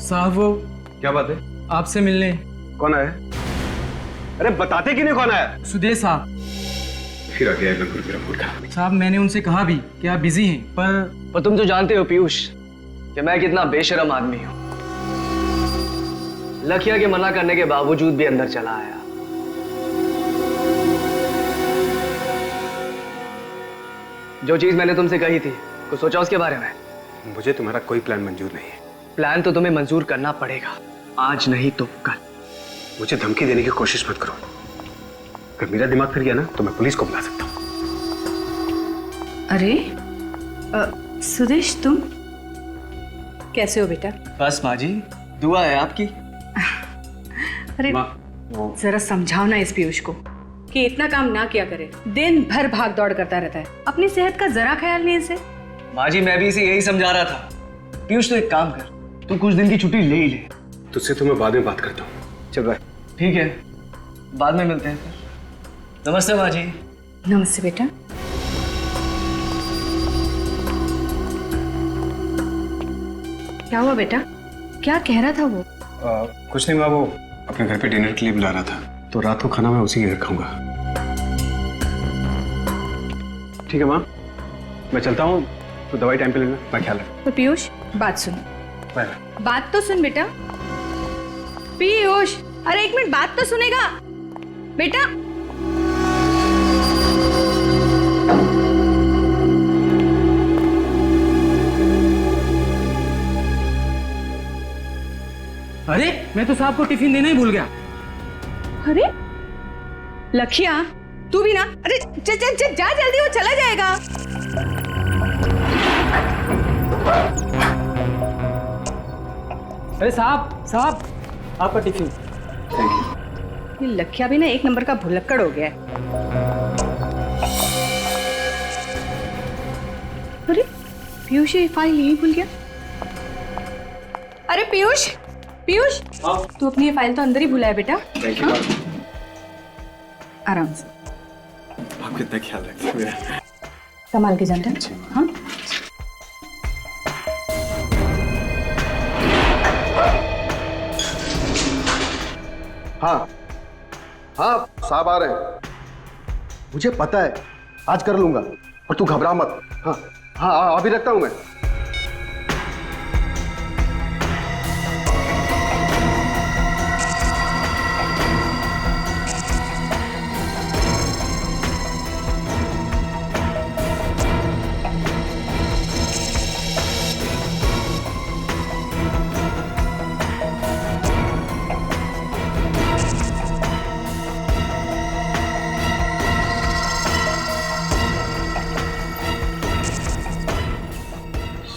साहब वो क्या बात है? आपसे मिलने। कौन आया? अरे बताते कि नहीं कौन आया? सुदेश साहब। फिर आ गया बिल्कुल मेरा मूड खराब। साहब मैंने उनसे कहा भी कि आप बिजी हैं, पर तुम तो जानते हो पीयूष कि मैं कितना बेशरम आदमी हूं। लखिया के मना करने के बावजूद भी अंदर चला आया। जो चीज मैंने तुमसे कही थी, कुछ सोचा उसके बारे में? मुझे तुम्हारा कोई प्लान मंजूर नहीं है। प्लान तो तुम्हें मंजूर करना पड़ेगा, आज नहीं तो कल। मुझे धमकी देने की कोशिश मत करो। अगर मेरा दिमाग फिर गया ना तो मैं पुलिस को बुला सकता हूँ। अरे सुदेश, तुम कैसे हो बेटा? बस माँ जी, दुआ है आपकी। अरे जरा समझाओ ना इस पीयूष को कि इतना काम ना किया करे। दिन भर भाग दौड़ करता रहता है, अपनी सेहत का जरा ख्याल नहीं इसे। माँ जी मैं भी इसे यही समझा रहा था। पीयूष तो एक काम कर, तू कुछ दिन की छुट्टी ले ही ले। तुझसे तो मैं बाद में बात करता हूँ। चल बाय। ठीक है, बाद में मिलते हैं फिर। नमस्ते माँ जी। नमस्ते बेटा। क्या हुआ बेटा? क्या कह रहा था वो? कुछ नहीं माँ, वो अपने घर पे डिनर के लिए बुला रहा था, तो रात को खाना मैं उसी के घर खाऊंगा। ठीक है माँ, मैं चलता हूँ। तो दवाई टाइम पे लेना, मैं ख्याल रखूँ। तो पीयूष बात सुन। बाय। बात तो सुन बेटा। पीयूष, अरे एक मिनट, बात तो सुनेगा बेटा। अरे मैं तो साहब को टिफिन देना ही भूल गया। अरे लखिया, तू भी ना। अरे जा जल्दी, वो चला जाएगा। अरे साहब आपका टिफिन। ये लखिया भी ना एक नंबर का भुलक्कड़ हो गया है। अरे पीयूष ये फाइल यहीं भूल गया। अरे पीयूष, तू अपनी ये फाइल तो अंदर ही भूला है बेटा। हाँ? आराम से, आप कितना ख्याल रखिए मेरा। संभाल के जाना। हाँ हाँ हाँ, साहब आ रहे हैं। मुझे पता है, आज कर लूंगा, और तू घबरा मत। हाँ हाँ, अभी रखता हूं मैं।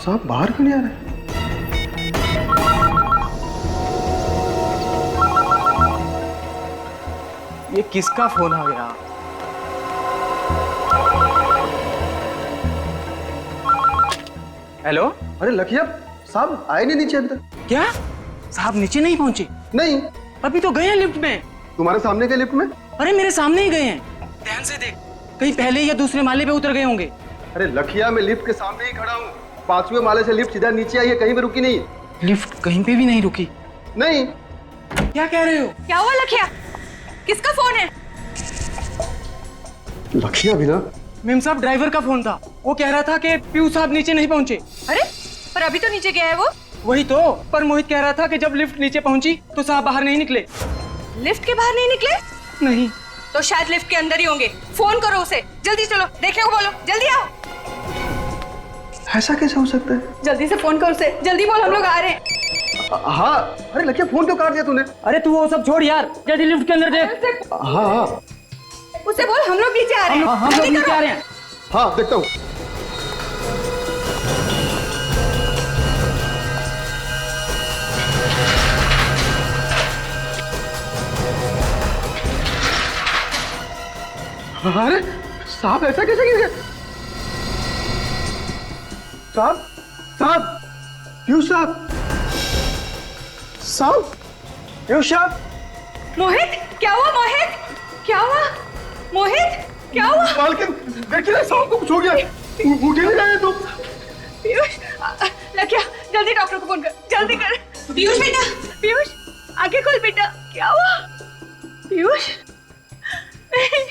साहब बाहर क्यों नहीं आ रहे? ये किसका फोन आ गया? हेलो। अरे लखिया, साहब आए नहीं नीचे अंदर। क्या साहब नीचे नहीं पहुंचे? नहीं, अभी तो गए हैं लिफ्ट में। तुम्हारे सामने के लिफ्ट में? अरे मेरे सामने ही गए हैं। ध्यान से देख, कहीं पहले या दूसरे माले पे उतर गए होंगे। अरे लखिया, मैं लिफ्ट के सामने ही खड़ा हूँ। 5वें माले से लिफ्ट सीधा नीचे आई है, कहीं भी रुकी नहीं। लिफ्ट कहीं पे भी नहीं रुकी। नहीं। क्या कह रहे हो? क्या हुआ लखिया? किसका फोन है? लखिया भी ना? मेम साहब ड्राइवर का फोन था। वो कह रहा था कि पीयूष साहब नीचे नहीं पहुंचे। अरे पर अभी तो नीचे गया है वो। वही तो, पर मोहित कह रहा था कि जब लिफ्ट नीचे पहुंची तो साहब बाहर नहीं निकले। लिफ्ट के बाहर नहीं निकले? नहीं तो शायद लिफ्ट के अंदर ही होंगे। फोन करो उसे, जल्दी चलो, देखने को बोलो, जल्दी आओ। ऐसा कैसे हो सकता है? जल्दी से फोन करो उसे, जल्दी बोल, हम लोग आ रहे हैं। हाँ। अरे लखिया, फोन क्यों काट दिया तूने? अरे तू वो सब छोड़ यार, जल्दी लिफ्ट के अंदर देख। हाँ हाँ उसे बोल हम लोग नीचे आ रहे हैं। हम लोग जल्दी नीचे करो। आ रहे हैं। हाँ, देखता हूँ। अरे साहब, ऐसा कैसे गिर गया? साहब, पीयूष साहब, पीयूष साहब। मोहित, क्या हुआ मोहित? क्या हुआ मोहित? क्या हुआ? मालकिन देखिए, साहब को कुछ हो गया। उठ ही नहीं रहे तुम। पीयूष, लखिया जल्दी डॉक्टर को फोन कर, जल्दी कर। पीयूष बेटा, पीयूष आंखें खोल बेटा। क्या हुआ पीयूष? नहीं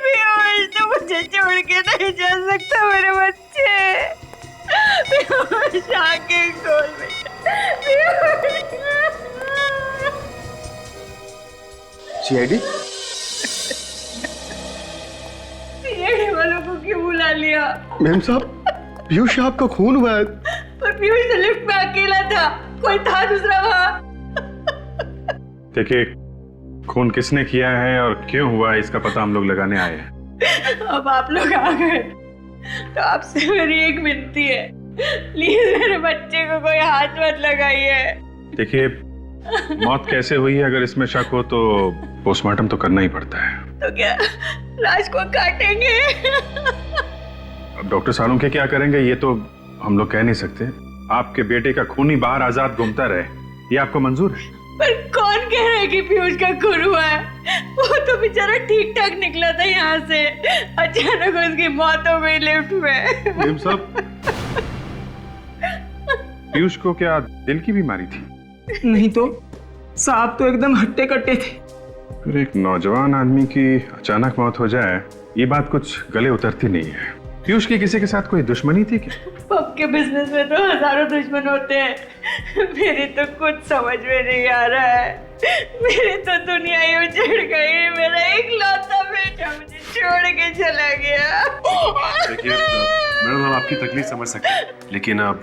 पीयूष, तो मुझे छोड़ के नहीं जा सकता मेरे बच्चे। पीयूष आंखें खोल बेटा। सीआईडी? सीआईडी वालों को क्यों बुला लिया? मैम साहब, पीयूष साहब का खून हुआ है। पर पीयूष तो लिफ्ट में अकेला था, कोई था दूसरा वहाँ। देखिए, खून किसने किया है और क्यों हुआ है इसका पता हम लोग लगाने आए हैं। अब आप लोग आ गए तो आपसे मेरी एक विनती है, प्लीज मेरे बच्चे को कोई हाथ मत लगाइए। देखिए, मौत कैसे हुई है अगर इसमें शक हो तो पोस्टमार्टम तो करना ही पड़ता है। तो क्या लाश को काटेंगे? अब डॉक्टर सालुंखे क्या करेंगे ये तो हम लोग कह नहीं सकते। आपके बेटे का खून ही बाहर आजाद घूमता रहे, ये आपको मंजूर है? पर कौन कह रहा है कि पीयूष का खून हुआ है? वो तो बेचारा ठीक ठाक निकला था यहाँ से, अचानक उसकी मौत हो गई लिफ्ट में। मैम साहब, पीयूष को क्या दिल की बीमारी थी? नहीं तो साहब तो एकदम हट्टे कट्टे थे। फिर एक नौजवान आदमी की अचानक मौत हो जाए ये बात कुछ गले उतरती नहीं है। पीयूष की किसी के साथ कोई दुश्मनी थी क्या? पब के बिजनेस में तो हजारों दुश्मन होते हैं, मेरी तो कुछ समझ में नहीं आ रहा है। मेरी तो दुनिया ही उजड़ गई, मेरा इकलौता बेटा मुझे छोड़ के चला गया। देखिए मैडम, हम आपकी तकलीफ समझ सकते हैं, लेकिन अब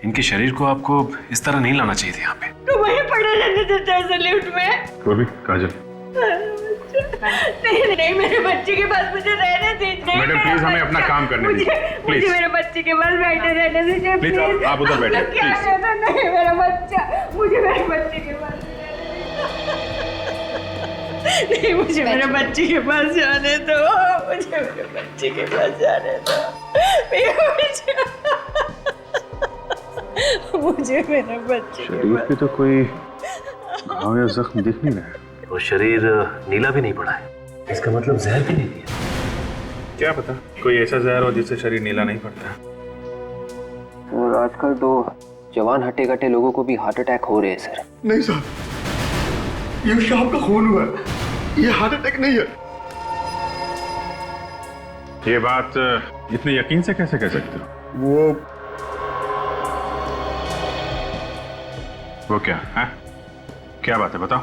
इनके शरीर को आपको इस तरह नहीं लाना चाहिए था यहाँ पे। तो वहीं पड़े रहने देते ऐसे लिफ्ट में। वो भी काजल, नहीं नहीं, मेरे बच्चे के पास मुझे रहने दीजिए। मैडम प्लीज हमें अपना काम करने दीजिए मुझे प्लीज। मेरे बच्चे के पास बैठे रहने दीजिए प्लीज आप उधर बैठिए प्लीज। नहीं मेरा बच्चा, मुझे मेरे बच्चे के पास नहीं, मुझे मेरे बच्चे के पास जाने दो, मुझे मेरे बच्चे के पास जाने दो। मुझे मेरे बच्चे के शरीर पे तो कोई घाव या जख्म दिख नहीं रहा है। और शरीर नीला भी नहीं पड़ा है, इसका मतलब जहर भी नहीं दिया। क्या पता कोई ऐसा जहर हो जिससे शरीर नीला नहीं पड़ता। और आजकल तो जवान हट्टे कट्टे लोगों को भी हार्ट अटैक हो रहे हैं सर। नहीं साहब, पीयूष साहब का खून हुआ है, ये हार्ट अटैक नहीं है। ये बात इतने यकीन से कैसे कह सकते हो? वो क्या है? क्या बात है बताओ।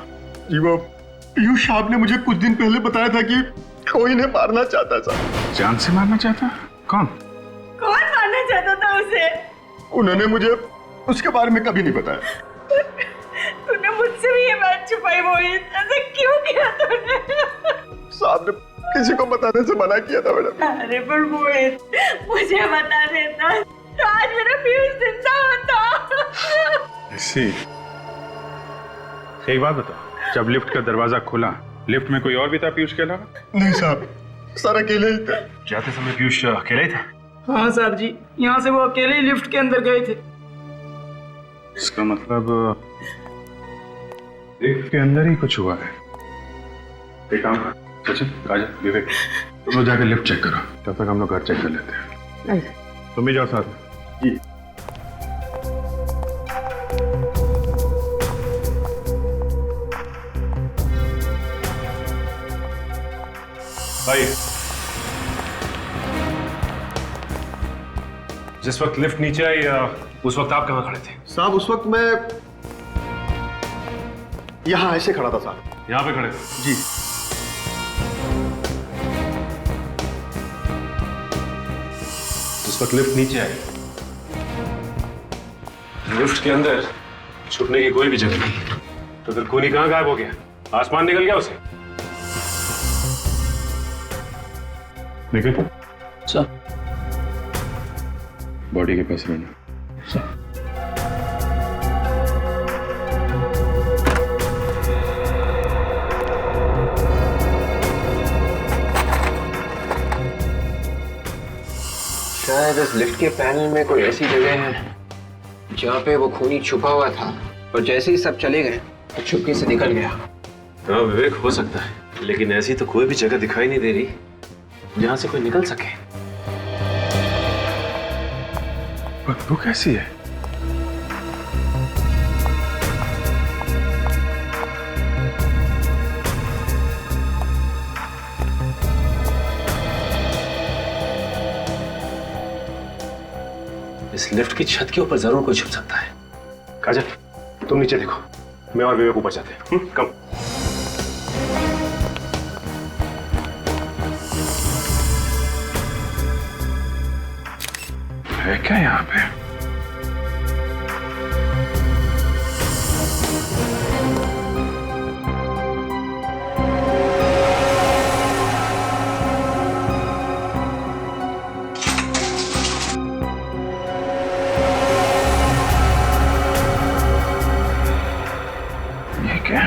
जी वो पीयूष साहब ने मुझे कुछ दिन पहले बताया था कि कोई इन्हें मारना चाहता था। जान से मारना चाहता? कौन? कौन मारना चाहता था उसे? उन्होंने मुझे उसके बारे में कभी नहीं बताया। तूने मुझसे भी ये बात छुपाई मोहित, ऐसा क्यों किया तूने? साहब ने किसी को बताने से मना किया था मैडम। अरे पर मोहित, मुझे बता देता तो आज मेरा पीयूष जिंदा होता। ऐसी एक बात बताओ, जब लिफ्ट का दरवाजा खुला लिफ्ट में कोई और भी था पीयूष के अलावा? नहीं साहब, सर अकेले ही थे। जाते समय पीयूष अकेला ही था? हाँ साहब जी, यहाँ से वो अकेले ही लिफ्ट के अंदर गए थे। इसका मतलब लिफ्ट के अंदर ही कुछ हुआ है। एक काम कर सचिन, काजल, विवेक, तुम लोग जाकर लिफ्ट चेक करो, तब तक हम लोग घर चेक कर लेते हैं। तुम भी जाओ साथ में। जी भाई, जिस वक्त लिफ्ट नीचे आई उस वक्त आप कहाँ खड़े थे? साहब, उस वक्त मैं यहाँ ऐसे खड़ा था साहब। यहाँ पे खड़े थे? जी। जिस वक्त लिफ्ट नीचे आई, लिफ्ट के अंदर छुपने की कोई भी जगह नहीं, तो फिर खूनी कहाँ गायब हो गया? आसमान निकल गया उसे? निकल सर, बॉडी के पास रहना। शायद इस लिफ्ट के पैनल में कोई ऐसी जगह है जहाँ पे वो खूनी छुपा हुआ था और जैसे ही सब चले गए तो चुपके से निकल गया। हाँ विवेक, हो सकता है, लेकिन ऐसी तो कोई भी जगह दिखाई नहीं दे रही जहाँ से कोई निकल सके। बदबू कैसी है? इस लिफ्ट की छत के ऊपर जरूर कोई छुप सकता है। काजल, तुम नीचे देखो, मैं और विवेक ऊपर जाते हैं। कम। है क्या यहाँ पे? ये क्या?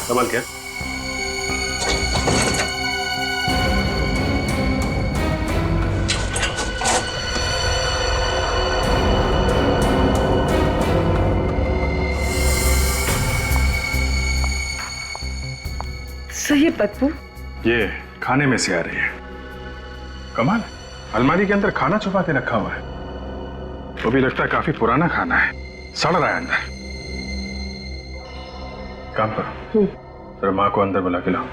कमाल क्या? सही है बदबू। ये खाने में से आ रही है। कमाल है, अलमारी के अंदर खाना छुपा के रखा हुआ है। वो भी लगता है काफी पुराना खाना है, सड़ रहा है अंदर। काम करो, जरा माँ को अंदर बुला के लाओ।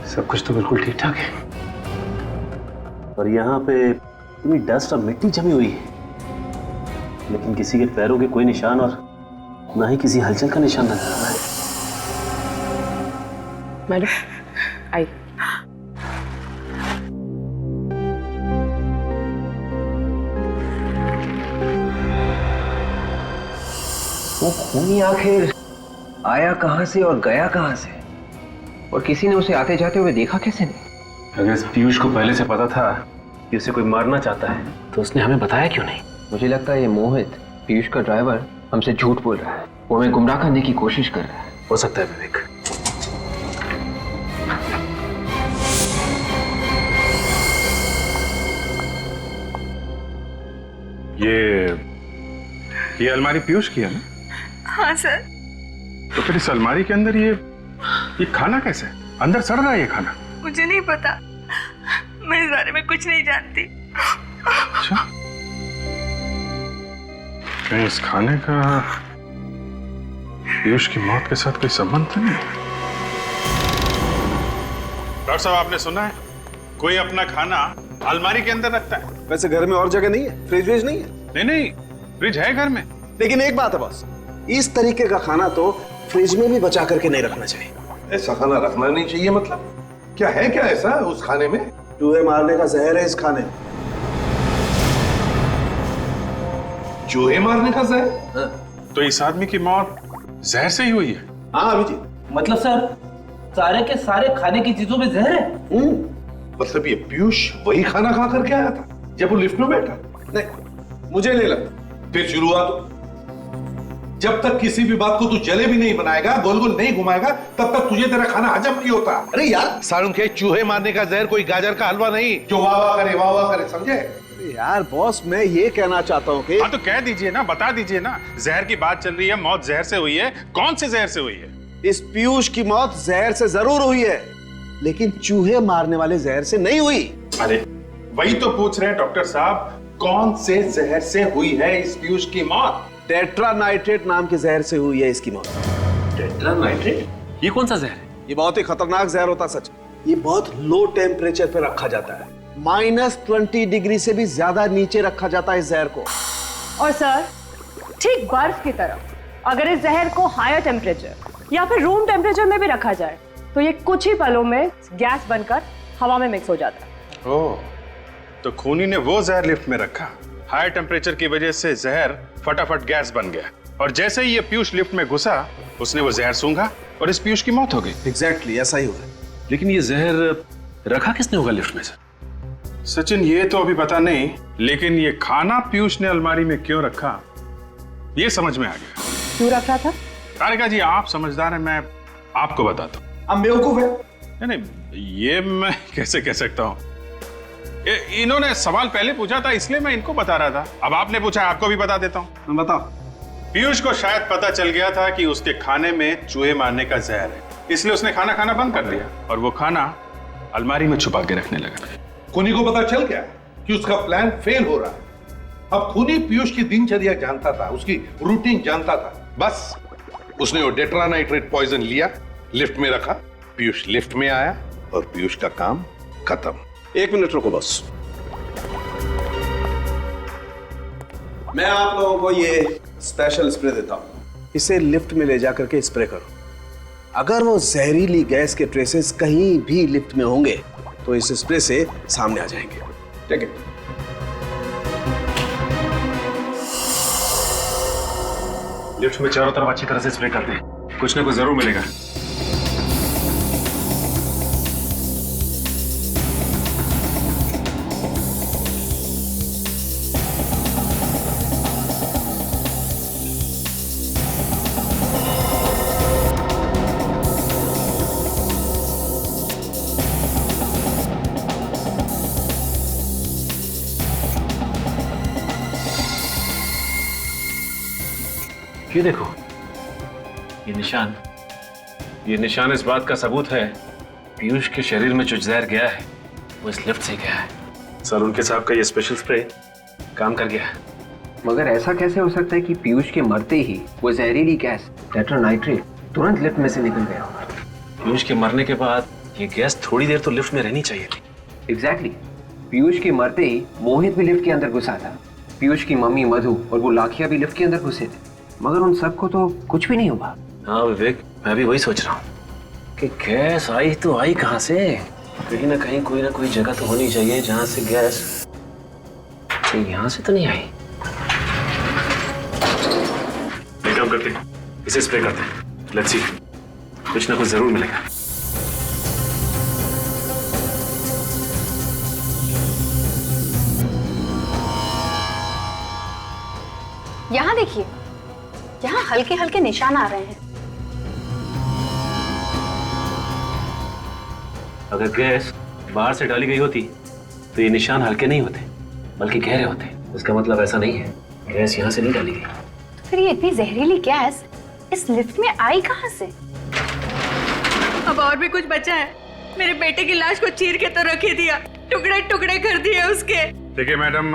सब कुछ तो बिल्कुल ठीक ठाक है, और यहाँ पे पूरी डस्ट और मिट्टी जमी हुई है, लेकिन किसी के पैरों के कोई निशान और ना ही किसी हलचल का निशान नजर आ रहा है। मैडम आई। वो खूनी आखिर आया कहां से और गया कहां से, और किसी ने उसे आते जाते हुए देखा कैसे नहीं? अगर इस पीयूष को पहले से पता था कि उसे कोई मारना चाहता है, तो उसने हमें बताया क्यों नहीं? मुझे लगता है ये मोहित, पीयूष का ड्राइवर, हमसे झूठ बोल रहा है। वो हमें गुमराह करने की कोशिश कर रहा है। हो सकता है विवेक। ये अलमारी पीयूष की है ना? हाँ सर। तो फिर इस अलमारी के अंदर ये खाना कैसे? अंदर सड़ रहा है ये खाना। मुझे नहीं पता, मैं इस बारे में कुछ नहीं जानती। अच्छा, कहीं इस खाने का पीयूष की मौत के साथ कोई संबंध तो नहीं? डॉक्टर साहब, आपने सुना है कोई अपना खाना अलमारी के अंदर रखता है? वैसे घर में और जगह नहीं है, फ्रिज व्रिज नहीं है। नहीं नहीं, फ्रिज है घर में। लेकिन एक बात है बॉस, इस तरीके का खाना तो फ्रिज में भी बचा करके नहीं रखना चाहिए। ऐसा खाना रखना नहीं चाहिए मतलब? क्या है, क्या ऐसा उस खाने में? चूहे मारने का जहर है इस खाने में। चूहे मारने का जहर? तो इस आदमी की मौत जहर से ही हुई है? हाँ अभिजीत, मतलब सर सारे के सारे खाने की चीजों में जहर है? मतलब ये पीयूष वही खाना खा करके आया था जब वो लिफ्ट में बैठा? नहीं मुझे नहीं लगता। फिर शुरुआत, जब तक किसी भी बात को तू जलेबी नहीं बनाएगा, गोल गोल नहीं घुमाएगा, तब तक तुझे तेरा खाना हजम नहीं होता। अरे यार सारुण के चूहे मारने का जहर कोई गाजर का हलवा नहीं जो वाह वाह करे, समझे? यार बॉस, मैं ये कहना चाहता हूँ कि हाँ तो कह दीजिए ना, बता दीजिए ना। जहर की बात चल रही है, मौत जहर से हुई है। कौन से जहर से हुई है? इस पीयूष की मौत जहर से जरूर हुई है, लेकिन चूहे मारने वाले जहर से नहीं हुई। अरे वही तो पूछ रहे हैं डॉक्टर साहब, कौन से जहर से हुई है इस पीयूष की मौत? टेट्रानाइट्रेट नाम के जहर से हुई है इसकी मौत। टेट्रानाइट्रेट? ये कौन सा जहर है? ये बहुत ही खतरनाक जहर होता सच। ये बहुत लो टेम्परेचर पे रखा जाता है, -20 डिग्री से भी ज्यादा नीचे रखा जाता है इस जहर को। और सर, ठीक बर्फ की तरह अगर इस जहर को हायर टेम्परेचर या फिर रूम टेम्परेचर में भी रखा जाए तो ये कुछ ही पलों में गैस बनकर हवा में मिक्स हो जाता है। ओह, तो खूनी ने वो जहर लिफ्ट में रखा, हाई टेम्परेचर की वजह से जहर फटाफट गैस बन गया, और जैसे ही ये पीयूष लिफ्ट में घुसा उसने वो जहर सूंघा और इस पीयूष की मौत हो गई। एग्जैक्टली ऐसा ही हुआ। लेकिन ये जहर रखा किसने होगा लिफ्ट में से? सचिन, ये तो अभी पता नहीं, लेकिन ये खाना पीयूष ने अलमारी में क्यों रखा ये समझ में आ गया। क्यों रख रहा था? तारिका जी, आप समझदार हैं, मैं आपको बताता हूँ। अब बेवकूफ है। नहीं, ये मैं कैसे कह सकता हूँ। इन्होंने सवाल पहले पूछा था, इसलिए मैं इनको बता रहा था। अब आपने पूछा, आपको भी बता देता हूँ। बताओ। पीयूष को शायद पता चल गया था कि उसके खाने में चूहे मारने का जहर है, इसलिए उसने खाना खाना बंद कर दिया और वो खाना अलमारी में छुपा के रखने लगा। खूनी को पता चल गया कि उसका प्लान फेल हो रहा है। अब खूनी पीयूष की दिनचर्या जानता था, उसकी रूटीन जानता था। बस उसने वो डेट्रानाइट्रेट पॉइजन लिया, लिफ्ट में रखा, पीयूष लिफ्ट में आया और पीयूष का काम खत्म। 1 मिनट रुको बॉस। मैं आप लोगों को ये स्पेशल स्प्रे देता हूं, इसे लिफ्ट में ले जाकर के स्प्रे करो। अगर वो जहरीली गैस के ट्रेसेस कहीं भी लिफ्ट में होंगे तो इस स्प्रे से सामने आ जाएंगे। ठीक है? लिफ्ट में चारों तरफ अच्छी तरह से स्प्रे कर दे, कुछ ना कुछ जरूर मिलेगा। ये देखो, ये निशान इस बात का सबूत है पीयूष के शरीर में जो जहर गया है वो इस लिफ्ट से गया है। सर, उनके साहब का ये स्पेशल स्प्रे काम कर गया। मगर ऐसा कैसे हो सकता है कि पीयूष के मरते ही वो जहरीली गैस टेट्रानाइट्रेट तुरंत लिफ्ट में से निकल गया होगा? पीयूष के मरने के बाद ये गैस थोड़ी देर तो लिफ्ट में रहनी चाहिए थी। एग्जैक्टली। पीयूष के मरते ही मोहित भी लिफ्ट के अंदर घुसा था, पीयूष की मम्मी मधु और वो लाखिया भी लिफ्ट के अंदर घुसे थे, मगर उन सबको तो कुछ भी नहीं हुआ। हाँ विवेक, मैं भी वही सोच रहा हूँ कि गैस आई तो आई कहाँ से? कहीं ना कहीं कोई ना कोई जगह तो होनी चाहिए जहाँ से गैस, यहाँ से तो नहीं आई। एक काम करते हैं, इसे स्प्रे करते हैं। लेट्स सी, कुछ ना कुछ जरूर मिलेगा। यहाँ देखिए, यहाँ हल्के हल्के निशान आ रहे हैं। अगर गैस बाहर से डाली गई होती तो ये निशान हल्के नहीं होते बल्कि गहरे होते। इसका मतलब ऐसा नहीं है गैस यहाँ से नहीं डाली गई। तो फिर ये इतनी जहरीली गैस इस लिफ्ट में आई कहाँ से? अब और भी कुछ बचा है। मेरे बेटे की लाश को चीर के तो रख ही दिया, टुकड़े टुकड़े कर दिए उसके। देखिए मैडम,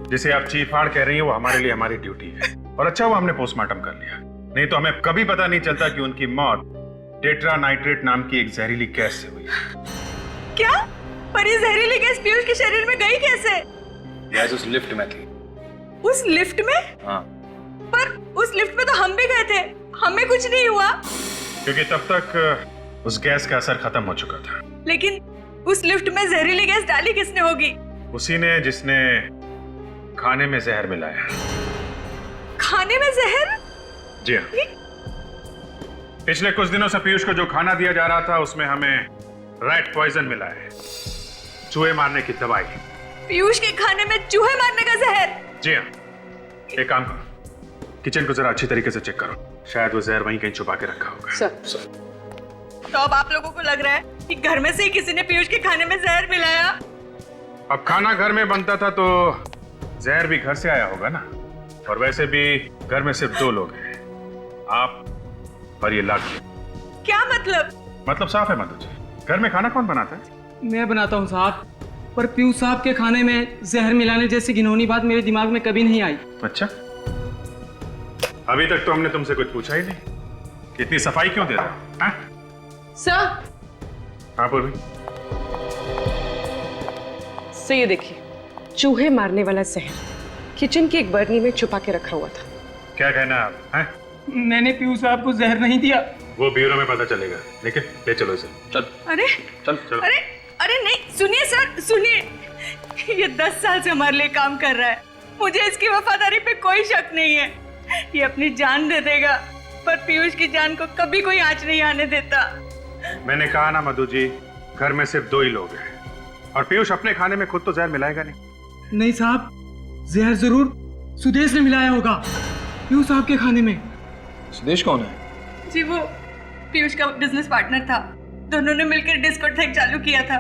जिसे आप चीर फाड़ कह रही हैं वो हमारे लिए हमारी ड्यूटी है, और अच्छा हुआ हमने पोस्टमार्टम कर लिया, नहीं तो हमें कभी पता नहीं चलता कि उनकी मौत टेट्रानाइट्रेट नाम की एक जहरीली गैस से हुई। क्या? पर ये जहरीली गैस पीयूष के शरीर में गई कैसे? गैस उस लिफ्ट में थी। उस लिफ्ट में? हाँ। पर उस लिफ्ट में तो हम भी गए थे, हमें कुछ नहीं हुआ। क्योंकि तब तक उस गैस का असर खत्म हो चुका था। लेकिन उस लिफ्ट में जहरीली गैस डाली किसने होगी? उसी ने जिसने खाने में जहर मिलाया। खाने में जहर? जी हाँ। पिछले कुछ दिनों से पीयूष को जो खाना दिया जा रहा था उसमें हमें रैट पॉइजन मिला है, चूहे मारने की दवाई। पीयूष के खाने में चूहे मारने का जहर? जी हाँ। एक काम करो, किचन को जरा अच्छी तरीके से चेक करो, शायद वो जहर वहीं कहीं छुपा के रखा होगा। सर। तो अब आप लोगों को लग रहा है कि घर में से ही किसी ने पीयूष के खाने में जहर मिलाया? अब खाना घर में बनता था तो जहर भी घर से आया होगा ना, और वैसे भी घर में सिर्फ 2 लोग हैं, आप और ये लाखी। क्या मतलब? मतलब साफ है मधु जी, घर में खाना कौन बनाता है? मैं बनाता हूँ साहब, पर पीयूष साहब के खाने में जहर मिलाने जैसी घिनौनी बात मेरे दिमाग में कभी नहीं आई। अच्छा, अभी तक तो हमने तुमसे कुछ पूछा ही नहीं, इतनी सफाई क्यों दे रहे हो? सर। हाँ पूर्वी। सर ये देखिए, चूहे मारने वाला जहर किचन की एक बर्नी में छुपा के रखा हुआ था। क्या कहना है आप? हैं? मैंने पीयूष साहब को जहर नहीं दिया। वो ब्यूरो में पता चलेगा, लेकिन ले चलो इसे। चल। अरे चल चलो। अरे नहीं, सुनिए सर, सुनिए। ये 10 साल से हमारे लिए काम कर रहा है, मुझे इसकी वफादारी पे कोई शक नहीं है। ये अपनी जान दे देगा, पर पीयूष की जान को कभी कोई आंच नहीं आने देता। मैंने कहा ना मधु जी, घर में सिर्फ 2 ही लोग हैं, और पीयूष अपने खाने में खुद तो जहर मिलाएगा नहीं। नहीं साहब, जहर जरूर सुदेश ने मिलाया होगा पीयूष साहब के खाने में। सुदेश कौन है? जी वो पीयूष का बिजनेस पार्टनर था, दोनों ने मिलकर डिस्कोथेक चालू किया था।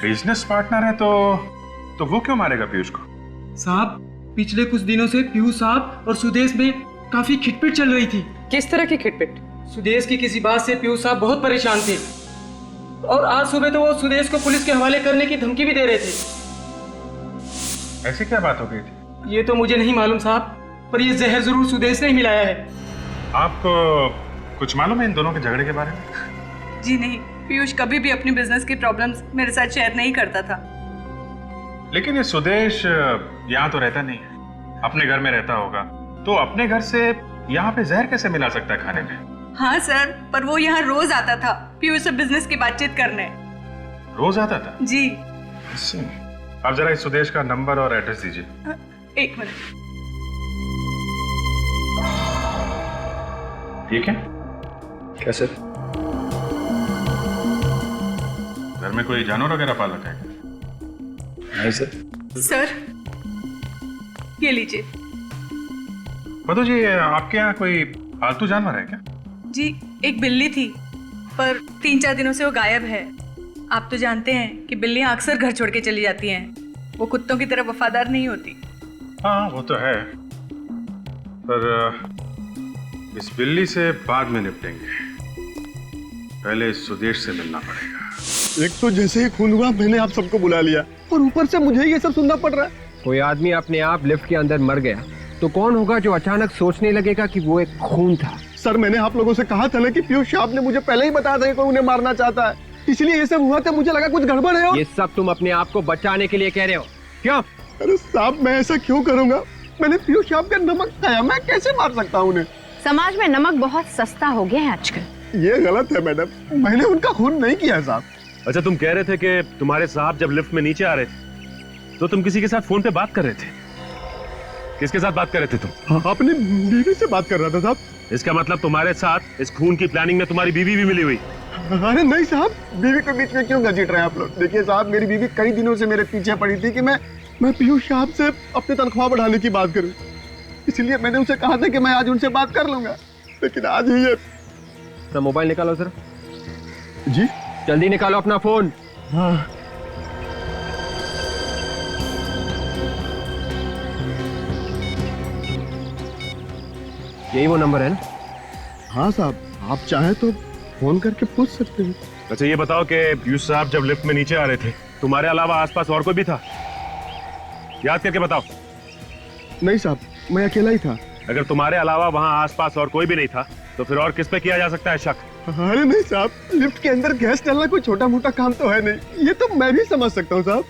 बिजनेस पार्टनर है तो वो क्यों मारेगा पीयूष को? साहब, पिछले कुछ दिनों से पीयूष साहब और सुदेश में काफी खिटपिट चल रही थी। किस तरह की खिटपिट? सुदेश की किसी बात से पीयूष साहब बहुत परेशान थे और आज सुबह तो वो सुदेश को पुलिस के हवाले करने की धमकी भी दे रहे थे। ऐसी क्या बात हो गई थी? ये तो मुझे नहीं मालूम साहब, पर ये जहर जरूर सुदेश ने ही मिलाया है। आपको कुछ मालूम है इन दोनों के झगड़े के बारे में? जी नहीं, पीयूष कभी भी अपनी बिजनेस की प्रॉब्लम्स मेरे साथ शेयर नहीं करता था। लेकिन ये सुदेश यहाँ तो रहता नहीं है, अपने घर में रहता होगा, तो अपने घर से यहाँ पे जहर कैसे मिला सकता है खाने में? हाँ सर, पर वो यहाँ रोज आता था पीयूष से बिजनेस की बातचीत करने। रोज आता था? जी। आप जरा इस सुदेश का नंबर और एड्रेस दीजिए। एक मिनट। ठीक है। कैसे? घर में कोई जानवर वगैरह पाल रखा है? नहीं सर। सर ये लीजिए। मधु जी, आपके यहाँ कोई पालतू जानवर है क्या? जी एक बिल्ली थी, पर 3-4 दिनों से वो गायब है। आप तो जानते हैं कि बिल्लियां अक्सर घर छोड़ के चली जाती हैं, वो कुत्तों की तरह वफादार नहीं होती। हाँ वो तो है, पर इस बिल्ली से बाद में निपटेंगे, पहले इस सुदेश से मिलना पड़ेगा। एक तो जैसे ही खून हुआ मैंने आप सबको बुला लिया और ऊपर से मुझे ये सब सुनना पड़ रहा है। कोई आदमी अपने आप लिफ्ट के अंदर मर गया तो कौन होगा जो अचानक सोचने लगेगा कि वो एक खून था? सर मैंने आप लोगों से कहा था ना कि पीयूष साहब ने मुझे पहले ही बताया था कि कोई उन्हें मारना चाहता है, इसलिए ये सब हुआ था। मुझे लगा कुछ गड़बड़ है। ये सब तुम अपने आप को बचाने के लिए कह रहे हो क्यों? अरे साहब मैं ऐसा क्यों करूंगा? मैंने पीयूष साहब का नमक खाया, मैं कैसे मार सकता हूँ उन्हें? समाज में नमक बहुत सस्ता हो गया है आजकल। ये गलत है मैडम, मैंने उनका खून नहीं किया साहब। अच्छा, तुम कह रहे थे कि तुम्हारे साहब जब लिफ्ट में नीचे आ रहे थे तो तुम किसी के साथ फोन पे बात कर रहे थे। किसके साथ बात कर रहे थे तुम? अपनी बीवी से बात कर रहा था साहब। इसका मतलब तुम्हारे साथ इस खून की प्लानिंग में तुम्हारी बीवी भी मिली हुई? अरे नहीं साहब, बीवी के बीच में क्यों घसीट रहे हैं आप लोग? देखिए साहब, मेरी बीवी कई दिनों से मेरे पीछे पड़ी थी कि मैं पीयूष साहब से अपनी तनख्वाह बढ़ाने की बात करूं, इसलिए मैंने उनसे कहा था कि मैं आज उनसे बात कर लूंगा, लेकिन आज ही ये। अपना मोबाइल निकालो सर। जी जल्दी निकालो अपना फोन। हाँ। यही वो नंबर है ना? हाँ साहब, आप चाहें तो फोन करके पूछ सकते हैं। अच्छा ये बताओ कि पीयूष साहब जब लिफ्ट में नीचे आ रहे थे तुम्हारे अलावा आसपास और कोई भी था? याद करके बताओ। नहीं साहब, मैं अकेला ही था। अगर तुम्हारे अलावा वहाँ आसपास और कोई भी नहीं था तो फिर और किस पे किया जा सकता है शक? अरे नहीं साहब, लिफ्ट के अंदर गैस डालना कोई छोटा मोटा काम तो है नहीं, ये तो मैं भी समझ सकता हूँ साहब।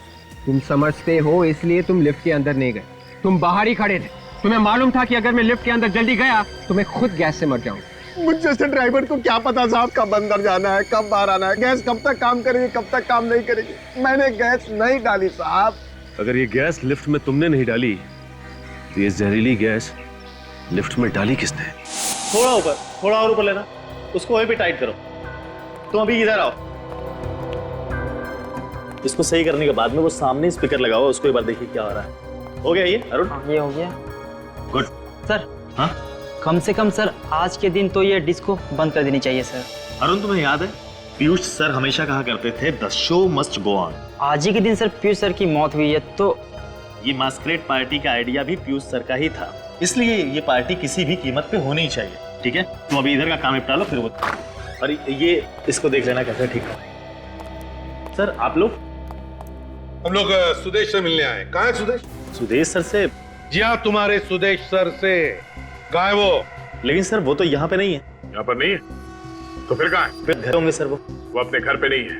तुम समझते हो इसलिए तुम लिफ्ट के अंदर नहीं गए, तुम बाहर ही खड़े थे। तुम्हें मालूम था कि अगर मैं लिफ्ट के अंदर जल्दी गया तो मैं खुद गैस से मर जाऊंगा। मुझ जैसे ड्राइवर को क्या पता साहब कब अंदर जाना है, कब बाहर आना है, गैस कब तक काम करेगी, कब तक काम नहीं करेगी। मैंने गैस नहीं डाली साहब। अगर ये गैस लिफ्ट में तुमने नहीं डाली तो ये जहरीली गैस लिफ्ट में डाली किसने? थोड़ा और ऊपर लेना, उसको वहीं पे टाइट करो। तुम अभी इधर आओ, इसको सही करने के बाद में वो सामने स्पीकर लगाओ, उसको एक बार देखिए क्या हो रहा है। हो गया ये अरुण? ये हो गया। गुड सर हाँ कम से कम सर आज के दिन तो ये डिस्को बंद कर देनी चाहिए सर। अरुण तुम्हें याद है पीयूष सर हमेशा कहा करते थे the show must go on. आज ही के दिन सर पीयूष सर की मौत हुई है, तो ये मास्करेड पार्टी का आइडिया भी पीयूष सर का ही था, इसलिए ये पार्टी किसी भी कीमत पे होनी ही चाहिए। ठीक है, तुम अभी इधर का काम निपटा लो, फिर वो और ये इसको देख लेना कैसे ठीक है। सर आप लोग? हम लोग सुदेश से मिलने आए। कहाँ है सुदेश? सुदेश सर से? जी हाँ, तुम्हारे सुदेश सर से। कहाँ है वो? लेकिन सर वो तो यहाँ पे नहीं है। यहाँ पर नहीं है तो फिर कहाँ है? फिर घर होंगे सर। वो अपने घर पे नहीं है,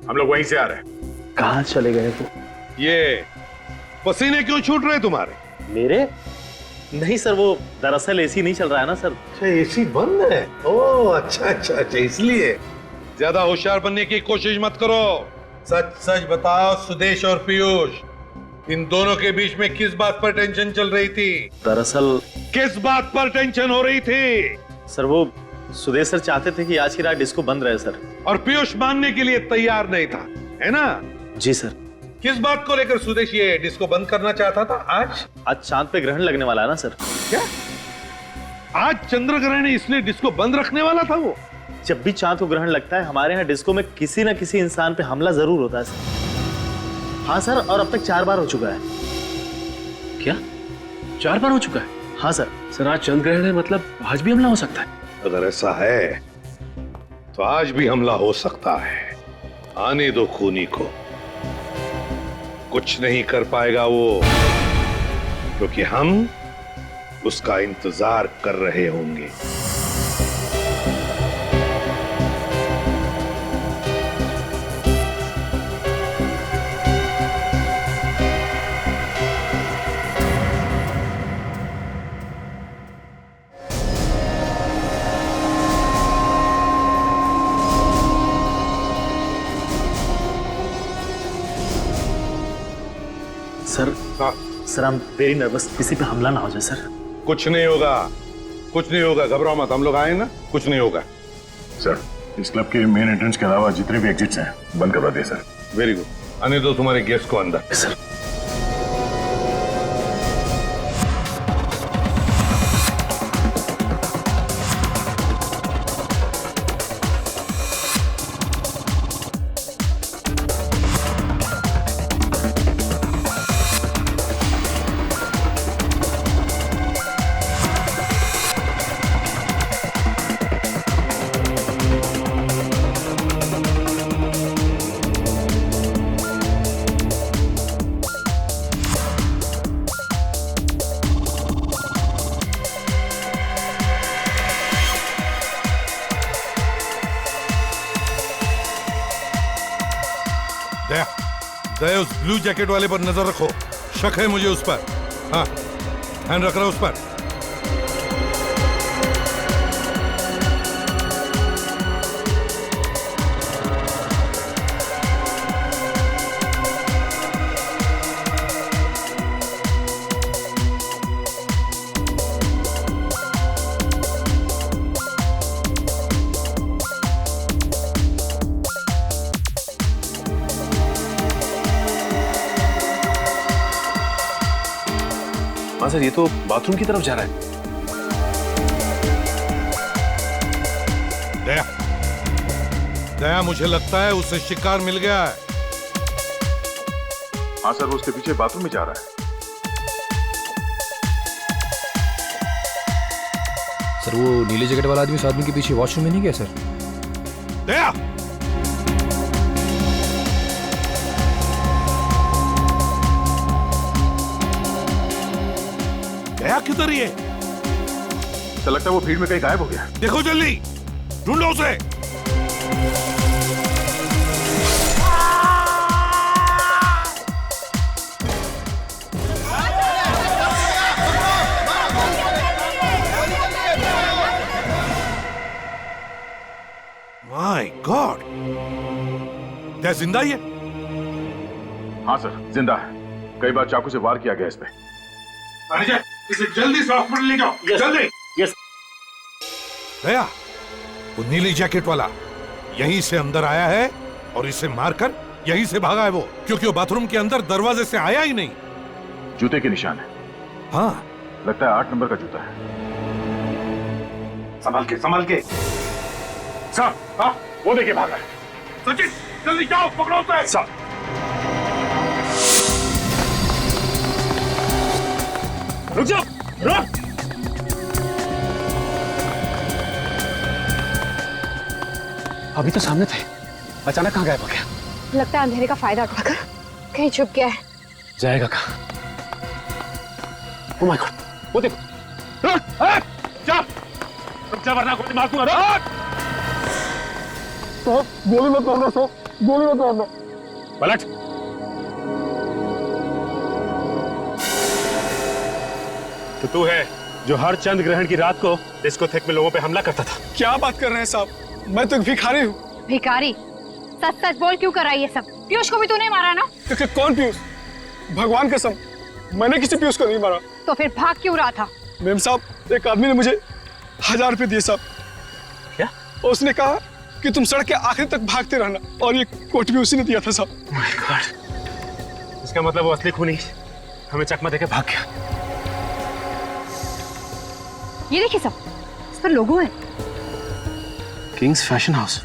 हम लोग वहीं से आ रहे हैं। कहाँ चले गए वो? ये पसीने क्यों छूट रहे तुम्हारे? मेरे? नहीं सर, वो दरअसल एसी नहीं चल रहा है ना सर। अच्छा एसी बंद है? ओह अच्छा, इसलिए। ज्यादा होशियार बनने की कोशिश मत करो, सच सच बताओ सुदेश और पीयूष, इन दोनों के बीच में किस बात पर टेंशन चल रही थी? दरअसल किस बात पर टेंशन हो रही थी? सर वो सुदेश सर चाहते थे कि आज की रात डिस्को बंद रहे सर। और पीयूष मानने के लिए तैयार नहीं था, है ना? जी सर। किस बात को लेकर सुदेश ये डिस्को बंद करना चाहता था? आज चांद पे ग्रहण लगने वाला है ना सर। क्या आज चंद्र ग्रहण है इसलिए डिस्को बंद रखने वाला था वो? जब भी चांद को ग्रहण लगता है हमारे यहाँ डिस्को में किसी न किसी इंसान पे हमला जरूर होता है सर। हाँ सर, और अब तक 4 बार हो चुका है। क्या 4 बार हो चुका है? हाँ सर। सर आज चंद्र ग्रहण है, मतलब आज भी हमला हो सकता है। अगर ऐसा है तो आज भी हमला हो सकता है। आने दो खूनी को, कुछ नहीं कर पाएगा वो, क्योंकि हम उसका इंतजार कर रहे होंगे। Sir sir, I'm very nervous, किसी पे हमला ना हो जाए सर। कुछ नहीं होगा, कुछ नहीं होगा, घबराओ मत, हम लोग आए ना, कुछ नहीं होगा। सर इस क्लब के मेन एंट्रेंस के अलावा जितने भी एग्जिट्स हैं बंद करवा दिए सर। वेरी गुड, आने दो तुम्हारे गेस्ट को अंदर। सर दया, उस ब्लू जैकेट वाले पर नजर रखो, शक है मुझे उस पर। हाँ, ध्यान रख रहा उस पर। हाँ सर, ये तो बाथरूम की तरफ जा रहा है। दया, दया, मुझे लगता है उसे शिकार मिल गया है। हाँ सर, वो उसके पीछे बाथरूम में जा रहा है। सर वो नीले जैकेट वाला आदमी उस आदमी के पीछे वॉशरूम में नहीं गया सर? दया, दया किधर ही है? तो लगता है वो भीड़ में कहीं गायब हो गया। देखो जल्दी, ढूंढो उसे। माय गॉड, क्या जिंदा ही है? हाँ सर, जिंदा है। कई बार चाकू से वार किया गया इस पे। मैनेजर, इसे जल्दी से हॉस्पिटल ले जाओ, जल्दी। यस। दया, वो नीली जैकेट वाला यहीं से अंदर आया है और इसे मारकर यहीं से भागा है वो, क्योंकि वो बाथरूम के अंदर दरवाजे से आया ही नहीं। जूते के निशान है। हाँ, लगता है 8 नंबर का जूता है। संभाल के, संभाल के। सर, हाँ, वो देखिए भागा है। सचिन, जल्दी जाओ, पकड़ो उसे। सर। रुक जाओ, रुक। अभी तो सामने थे, अचानक कहाँ गायब हो गया? लगता है अंधेरे का फायदा उठाकर कहीं छुप गया है। जाएगा कहाँ? ओह माय गॉड, वो देखो। रुक, रुक जा वरना गोली मार दूंगा। रुक। तो गोली मत मारना, तो गोली मत मारना। पलट। तो तू है जो हर चंद्र ग्रहण की रात को डिस्कोथेक में लोगों पे हमला करता था। क्या बात कर रहे हैं साहब, मैं तो भिखारी हूँ। भिखारी? सच सच बोल, क्यों कर रहा है ये सब? पीयूष को भी तूने मारा ना? क्योंकि कौन पीयूष? भगवान कसम, मैंने किसी पीयूष को नहीं मारा। तो फिर भाग क्यों रहा था? मेम साहब, एक आदमी ने मुझे 1000 रुपए दिए साहब। क्या? उसने कहा कि तुम सड़क के आखिर तक भागते रहना, और ये कोट भी उसी ने दिया था साहब। माय गॉड, इसका मतलब वो असली खूनी हमें चकमा देके भाग गया। ये देखिए सब, इस पर लोगो है। Kings fashion house.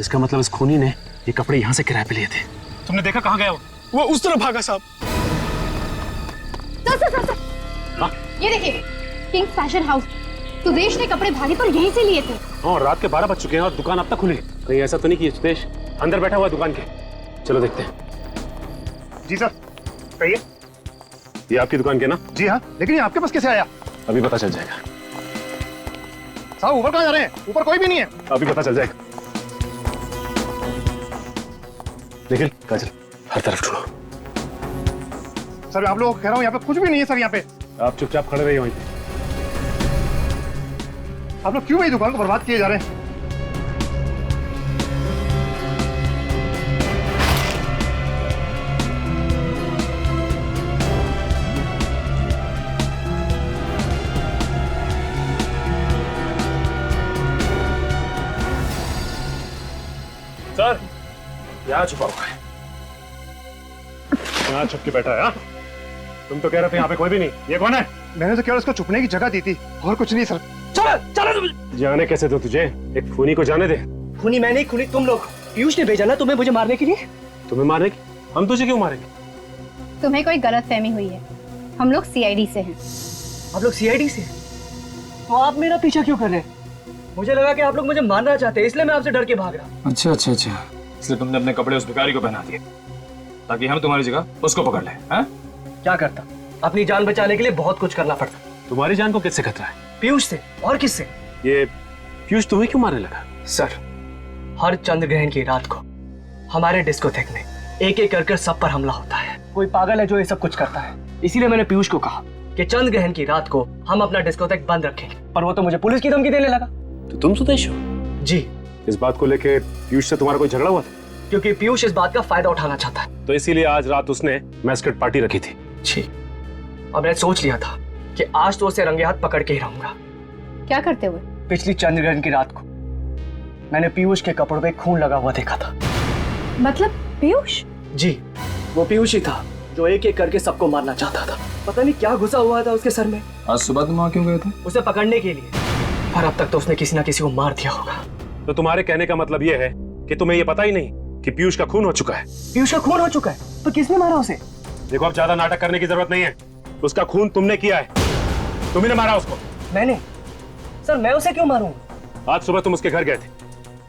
इसका मतलब इस खूनी ने ये कपड़े यहाँ से किराए पे लिए थे। तुमने देखा कहाँ गया वो? वो उस तरफ भागा साहब। ये देखिए, किंग्स फैशन हाउस। सुदेश ने कपड़े भागे तो यहीं से लिए थे। और रात के 12 बज चुके हैं और दुकान अब तक खुली। कहीं ऐसा तो नहीं कि सुदेश अंदर बैठा हुआ है दुकान के? चलो देखते हैं। जी सर, कहिए। ये आपकी दुकान के ना? जी हाँ, लेकिन ये आपके पास कैसे आया? अभी पता चल जाएगा। साहब ऊपर कहाँ जा रहे हैं? ऊपर कोई भी नहीं है। अभी पता चल जाएगा। निखिल, काजल, हर तरफ ढूंढो। सर आप लोग कह रहा हूँ यहाँ पे कुछ भी नहीं है सर। यहाँ पे आप चुपचाप खड़े रहिए वहीं पे। आप लोग क्यों मेरी दुकान को बर्बाद किए जा रहे हैं? सर, यहाँ छुपा हुआ है। यहाँ छुप के बैठा है। हाँ? तुम तो कह रहे थे यहाँ पे कोई भी नहीं। ये कौन है? मैंने तो केवल उसको छुपने की जगह दी थी और कुछ नहीं सर। चलो तुम। जाने कैसे दो तुझे? एक खूनी को जाने दे। खूनी मैं नहीं, खूनी तुम लोग। पीयूष ने भेजा ना तुम्हें मुझे मारने के लिए। तुम्हें मारने की? हम तुझे क्यों मारेंगे? तुम्हें कोई गलतफहमी हुई है। हम लोग सीआईडी से हैं। आप लोग सीआईडी से? तो आप मेरा पीछा क्यों कर रहे हैं? मुझे लगा कि आप लोग मुझे मारना चाहते हैं, इसलिए मैं आपसे डर के भाग रहा। अच्छा अच्छा अच्छा, इसलिए तुमने अपने कपड़े उस भिखारी को पहना दिए ताकि हम तुम्हारी जगह उसको पकड़ लें। हाँ? क्या करता? अपनी जान बचाने के लिए बहुत कुछ करना पड़ता। तुम्हारी जान को किससे खतरा है? पीयूष से। और किससे? ये पीयूष तुम्हें क्यों मारने लगा? सर, हर चंद्र ग्रहण की रात को हमारे डिस्कोथेक में एक एक कर सब पर हमला होता है। कोई पागल है जो ये सब कुछ करता है। इसीलिए मैंने पीयूष को कहा कि चंद्र ग्रहण की रात को हम अपना डिस्कोथेक बंद रखेंगे, पर वो तो मुझे पुलिस की धमकी देने लगा। तो तुम सुदेश हो? जी। इस बात को लेके पीयूष से तुम्हारा कोई झगड़ा हुआ था? क्योंकि पीयूष इस बात का फायदा उठाना चाहता है, तो इसीलिए आज रात उसने मैस्कट पार्टी रखी थी। जी। और मैंने सोच लिया था कि आज तो उसे रंगे हाथ पकड़ के ही रहूंगा। क्या करते हुए? पिछली चंद्र ग्रहण की रात को मैंने पीयूष के कपड़ों पे खून लगा हुआ देखा था। मतलब पीयूष? जी, वो पीयूष ही था जो एक एक करके सबको मारना चाहता था। पता नहीं क्या घुसा हुआ था उसके सर में। आज सुबह तुम वहां क्यों गए थे? उसे पकड़ने के लिए, पर अब तक तो उसने किसी ना किसी को मार दिया होगा। तो तुम्हारे कहने का मतलब यह है कि तुम्हें यह पता ही नहीं कि पीयूष का खून हो चुका है? पीयूष का खून हो चुका है? तो किसने मारा उसे? देखो, अब ज्यादा नाटक करने की जरूरत नहीं है। उसका खून तुमने किया है, तुमने मारा उसको। मैंने? सर, मैं उसे क्यों मारूं? आज सुबह तुम उसके घर गए थे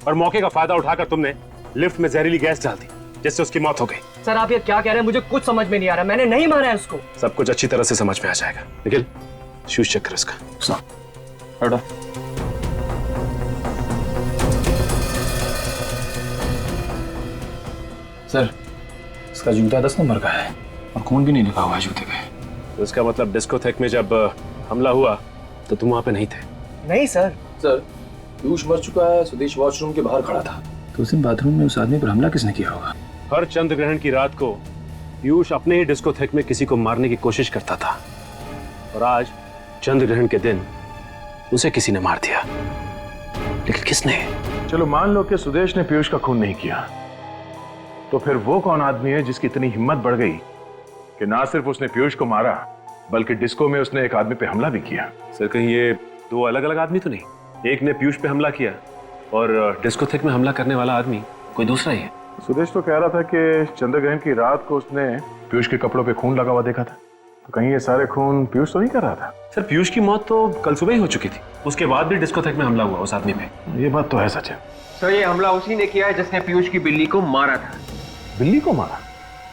और मौके का फायदा उठाकर तुमने लिफ्ट में जहरीली गैस डाल दी, जिससे उसकी मौत हो गई। सर, आप ये क्या कह रहे हैं? मुझे कुछ समझ में नहीं आ रहा। मैंने नहीं मारा है उसको। सब कुछ अच्छी तरह से समझ में आ जाएगा। निखिल, शूज चेक कर इसका। हटो। सर, इसका जूता 10 नंबर का है और खून भी नहीं लिखा हुआ है जूते पे। तो इसका मतलब डिस्कोथेक में जब हमला हुआ तो तुम वहां पे नहीं थे? नहीं सर। सर, पीयूष मर चुका है, सुदेश वॉशरूम के बाहर खड़ा था। तो उस दिन बाथरूम में उस आदमी पर हमला किसने किया होगा? हर चंद्र ग्रहण की रात को पीयूष अपने ही डिस्कोथेक में किसी को मारने की कोशिश करता था, और आज चंद्र ग्रहण के दिन उसे किसी ने मार दिया। लेकिन किसने? चलो मान लो कि सुदेश ने पीयूष का खून नहीं किया, तो फिर वो कौन आदमी है जिसकी इतनी हिम्मत बढ़ गई कि ना सिर्फ उसने पीयूष को मारा बल्कि डिस्को में उसने एक आदमी पे हमला भी किया? सर, कहीं ये दो अलग अलग आदमी तो नहीं? एक ने पीयूष पे हमला किया और डिस्कोथेक में हमला करने वाला आदमी कोई दूसरा ही है। सुदेश तो कह रहा था कि चंद्र ग्रहण की रात को उसने पीयूष के कपड़ों पे खून लगा हुआ देखा था। तो कहीं ये सारे खून पीयूष तो नहीं कर रहा था? सर, पीयूष की मौत तो कल सुबह ही हो चुकी थी, उसके बाद भी डिस्कोथेक में हमला हुआ उस आदमी पे। ये बात तो है सच है। सर, ये हमला उसी ने किया है जिसने पीयूष की बिल्ली को मारा था। बिल्ली को मारा?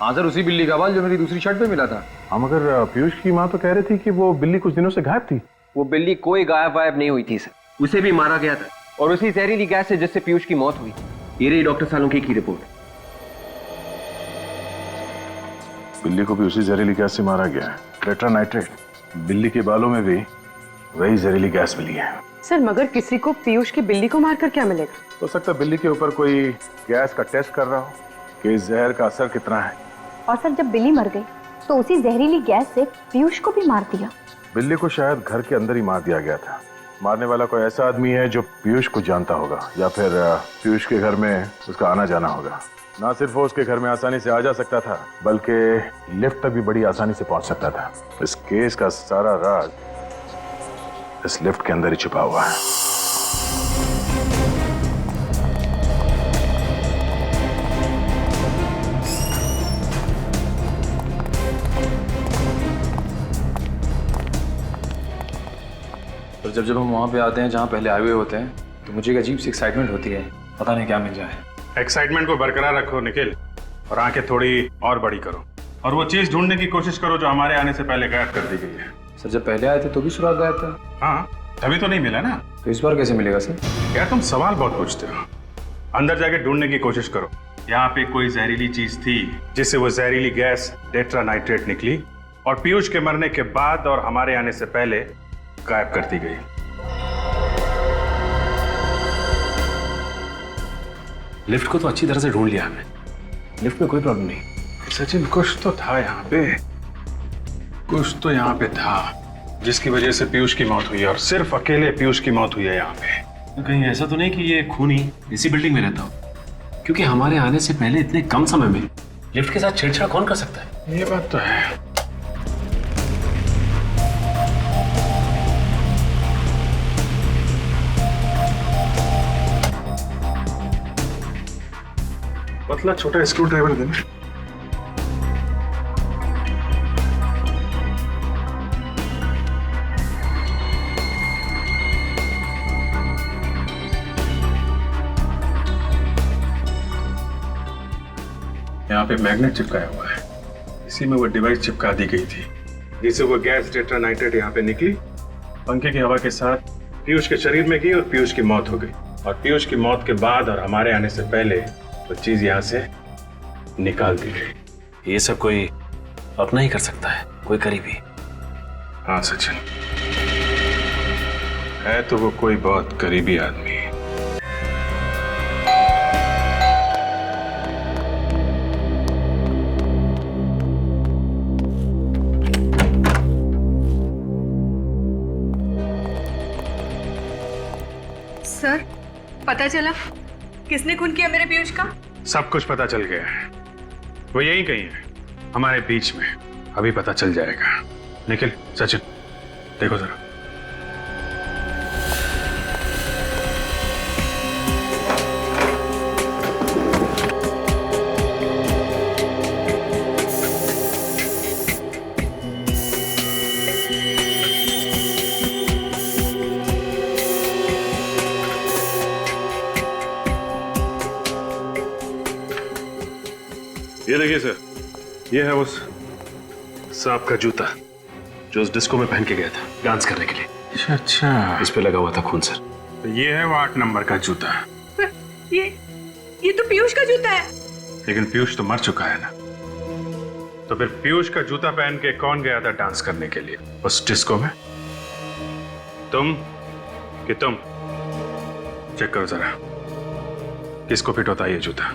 हाँ सर, उसी बिल्ली का बाल जो मेरी दूसरी शर्ट पे मिला था। हाँ, मगर पीयूष की माँ तो कह रही थी कि वो बिल्ली कुछ दिनों से गायब थी। वो बिल्ली कोई गायब वायब नहीं हुई थी सर, उसे भी मारा गया था, और उसी जहरीली गैस से जिससे पीयूष की मौत हुई। ये रही डॉक्टर सालुंखे की रिपोर्ट। बिल्ली को भी उसी जहरीली गैस से मारा गया है, टेट्रा नाइट्रेट। बिल्ली के बालों में भी वही जहरीली गैस मिली है। सर, मगर किसी को पीयूष की बिल्ली को मारकर क्या मिलेगा? हो सकता है बिल्ली के ऊपर कोई गैस का टेस्ट कर रहा हो कि इस जहर का असर कितना है। और सर, जब बिल्ली मर गई तो उसी जहरीली गैस से पीयूष को भी मार दिया। बिल्ली को शायद घर के अंदर ही मार दिया गया था। मारने वाला कोई ऐसा आदमी है जो पीयूष को जानता होगा, या फिर पीयूष के घर में उसका आना जाना होगा। ना सिर्फ वो उसके घर में आसानी से आ जा सकता था, बल्कि लिफ्ट तक भी बड़ी आसानी से पहुंच सकता था। इस केस का सारा राज इस लिफ्ट के अंदर ही छुपा हुआ है। जब जब हम वहाँ पे आते हैं जहाँ पहले आए हुए होते हैं तो मुझे एक अजीब सी एक्साइटमेंट होती है, पता नहीं क्या मिल जाए। एक्साइटमेंट को बरकरार रखो निखिल, और आंखें थोड़ी और बड़ी करो, और वो चीज ढूंढने की कोशिश करो जो हमारे आने से पहले गायब कर दी गई है। सर जब पहले आए थे तो भी सुराग गायब था। हाँ, तभी तो नहीं मिला ना। तो इस बार कैसे मिलेगा सर? यार तुम सवाल बहुत पूछते हो। अंदर जाके ढूंढने की कोशिश करो। यहाँ पे कोई जहरीली चीज थी जिससे वो जहरीली गैस टेट्रा नाइट्रेट निकली और पीयूष के मरने के बाद और हमारे आने से पहले गायब कर दी गई। लिफ्ट को तो अच्छी तरह से ढूंढ लिया हमने, लिफ्ट में कोई प्रॉब्लम नहीं। सचिन कुछ तो था यहाँ पे, कुछ तो यहाँ पे था जिसकी वजह से पीयूष की मौत हुई है, और सिर्फ अकेले पीयूष की मौत हुई है यहाँ पे। कहीं ऐसा तो नहीं कि ये खूनी इसी बिल्डिंग में रहता हो, क्योंकि हमारे आने से पहले इतने कम समय में लिफ्ट के साथ छेड़छाड़ कौन कर सकता है? ये बात तो है। पतला छोटा स्क्रू ड्राइवर देना। यहाँ पे मैग्नेट चिपकाया हुआ है, इसी में वो डिवाइस चिपका दी गई थी जिससे वो गैस टेट्रा नाइट्रेट यहाँ पे निकली, पंखे की हवा के साथ पीयूष के शरीर में गई और पीयूष की मौत हो गई। और पीयूष की मौत के बाद और हमारे आने से पहले वो चीज यहाँ से निकाल दी गई। ये सब कोई अपना ही कर सकता है, कोई करीबी। हाँ सचिन, है तो वो कोई बहुत करीबी आदमी। सर, पता चला किसने खून किया मेरे पीयूष का? सब कुछ पता चल गया है, वो यही कहीं है हमारे बीच में, अभी पता चल जाएगा। निखिल, सचिन देखो जरा। ये देखिए सर, ये है उस सांप का जूता जो उस डिस्को में पहन के गया था डांस करने के लिए। अच्छा अच्छा, इस पे लगा हुआ था खून सर। तो ये है वो 8 नंबर का जूता। ये तो पीयूष का जूता है। लेकिन पीयूष तो मर चुका है ना, तो फिर पीयूष का जूता पहन के कौन गया था डांस करने के लिए उस डिस्को में? तुम कि तुम? चेक करो जरा किसको फिट होता है ये जूता।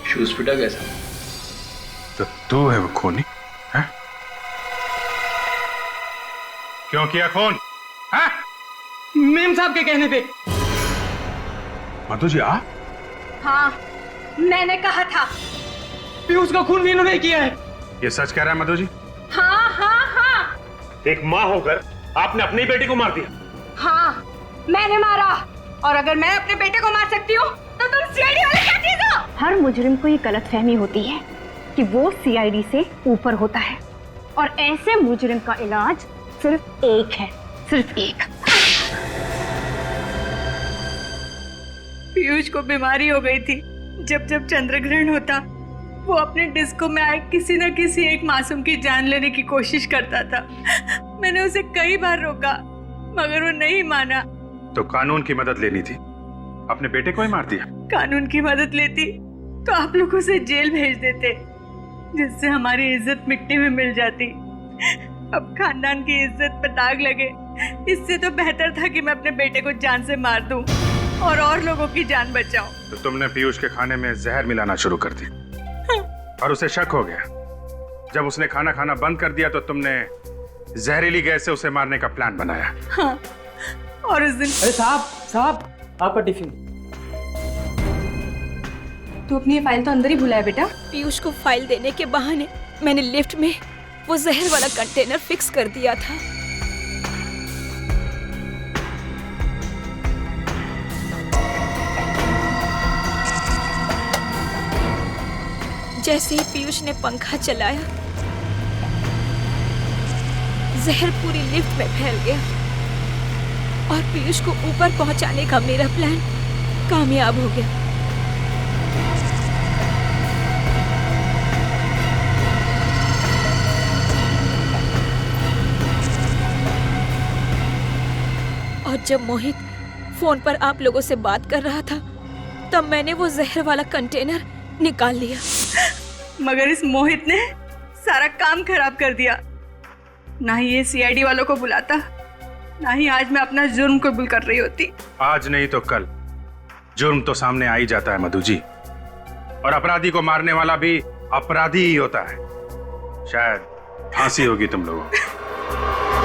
शूज फिटा कैसा? तो तू है वो खूनी है? क्यों किया खून? है? मेम साहब के कहने पे। मधु जी आ? हाँ, मैंने कहा था। पीयूष का खून भी इन्होंने किया है। ये सच कह रहा है मधु जी? हाँ हाँ हाँ। एक माँ होकर आपने अपनी बेटी को मार दिया। हाँ, मैंने मारा, और अगर मैं अपने बेटे को मार सकती हूँ तो तुम सीआईडी वाले क्या चीज हो? हर मुजरिम को ये गलतफहमी होती है कि वो सीआईडी से ऊपर होता है, और ऐसे मुजरिम का इलाज सिर्फ एक है, सिर्फ एक। पीयूष को बीमारी हो गई थी। जब जब चंद्र ग्रहण होता वो अपने डिस्को में आए किसी न किसी एक मासूम की जान लेने की कोशिश करता था। मैंने उसे कई बार रोका मगर वो नहीं माना। तो कानून की मदद लेनी थी, अपने बेटे को ही मार दिया। कानून की मदद लेती तो आप लोग उसे जेल भेज देते, जिससे हमारी इज्जत मिट्टी में मिल जाती। अब खानदान की इज्जत पर दाग लगे, इससे तो बेहतर था कि मैं अपने बेटे को जान से मार दूं और लोगों की जान बचाऊं। तो तुमने पीयूष के खाने में जहर मिलाना शुरू कर दी। हाँ। और उसे शक हो गया। जब उसने खाना खाना बंद कर दिया तो तुमने जहरीली गैस से उसे मारने का प्लान बनाया। हाँ। और उस दिन अरे साहब आपका टिफिन। तू अपनी फाइल तो अंदर ही भुलाया बेटा। पीयूष को फाइल देने के बहाने मैंने लिफ्ट में वो जहर वाला कंटेनर फिक्स कर दिया था। जैसे ही पीयूष ने पंखा चलाया, जहर पूरी लिफ्ट में फैल गया और पीयूष को ऊपर पहुंचाने का मेरा प्लान कामयाब हो गया। और जब मोहित फोन पर आप लोगों से बात कर रहा था, तब मैंने वो जहर वाला कंटेनर निकाल लिया। मगर इस मोहित ने सारा काम खराब कर दिया। ना ही ये सीआईडी वालों को बुलाता, ना ही आज मैं अपना जुर्म कबूल कर रही होती। आज नहीं तो कल जुर्म तो सामने आ ही जाता है मधु जी, और अपराधी को मारने वाला भी अपराधी ही होता है। शायद फांसी होगी तुम लोगों को।